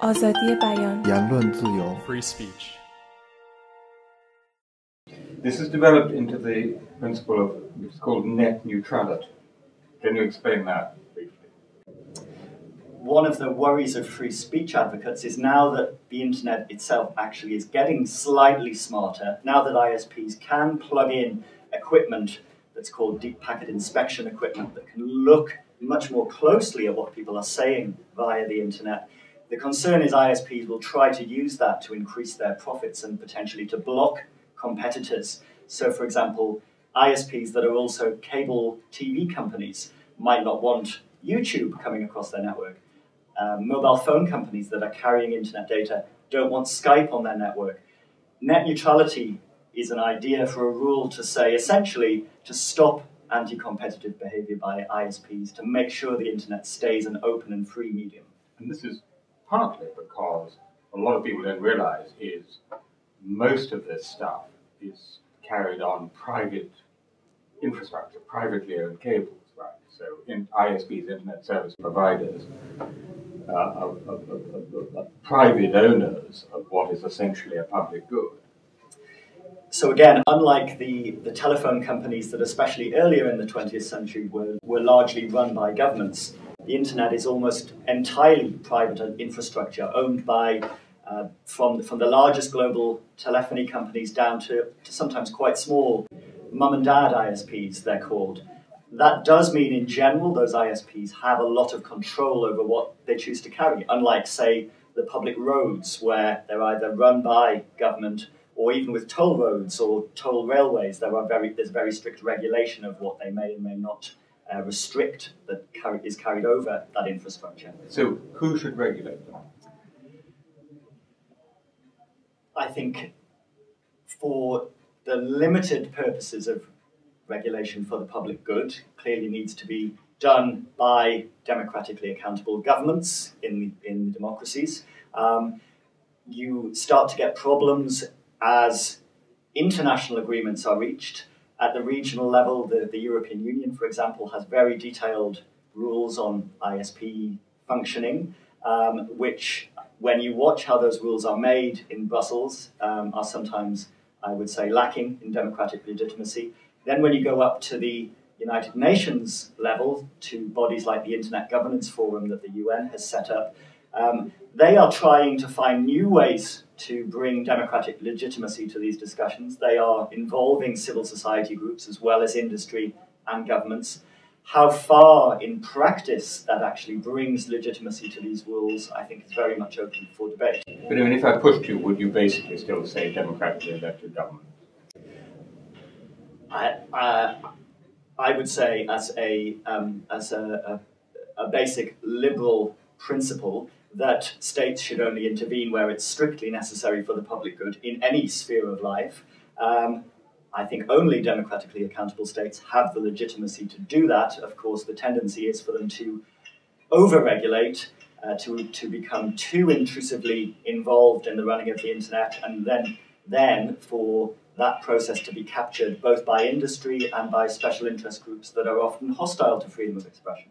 آزادی بیان. 言论自由 free speech. This has developed into the principle of what's called net neutrality. Can you explain that briefly? One of the worries of free speech advocates is now that the internet itself actually is getting slightly smarter, now that ISPs can plug in equipment that's called deep packet inspection equipment that can look much more closely at what people are saying via the internet. The concern is ISPs will try to use that to increase their profits and potentially to block competitors. So, for example, ISPs that are also cable TV companies might not want YouTube coming across their network. Mobile phone companies that are carrying internet data don't want Skype on their network. Net neutrality is an idea for a rule to say, essentially, to stop anti-competitive behavior by ISPs, to make sure the internet stays an open and free medium. And this is partly because a lot of people don't realize is most of this stuff is carried on private infrastructure, privately owned cables, right? So in ISPs, internet service providers, are private owners of what is essentially a public good. So again, unlike the telephone companies that especially earlier in the 20th century were largely run by governments, the internet is almost entirely private infrastructure owned by from the largest global telephony companies down to sometimes quite small mum and dad ISPs, they're called. That does mean in general those ISPs have a lot of control over what they choose to carry, unlike, say, the public roads where they're either run by government or even with toll roads or toll railways, there's very strict regulation of what they may and may not restrict that is carried over that infrastructure. So who should regulate them? I think for the limited purposes of regulation for the public good, clearly needs to be done by democratically accountable governments in democracies. You start to get problems as international agreements are reached. At the regional level, the European Union, for example, has very detailed rules on ISP functioning, which, when you watch how those rules are made in Brussels, are sometimes, I would say, lacking in democratic legitimacy. Then when you go up to the United Nations level, to bodies like the Internet Governance Forum that the UN has set up, they are trying to find new ways to bring democratic legitimacy to these discussions. They are involving civil society groups as well as industry and governments. How far in practice that actually brings legitimacy to these rules, I think, is very much open for debate. But I mean, if I pushed you, would you basically still say democratically elected government? I would say, as a basic liberal principle, that states should only intervene where it's strictly necessary for the public good in any sphere of life. I think only democratically accountable states have the legitimacy to do that. Of course, the tendency is for them to over-regulate, to become too intrusively involved in the running of the internet, and then for that process to be captured both by industry and by special interest groups that are often hostile to freedom of expression.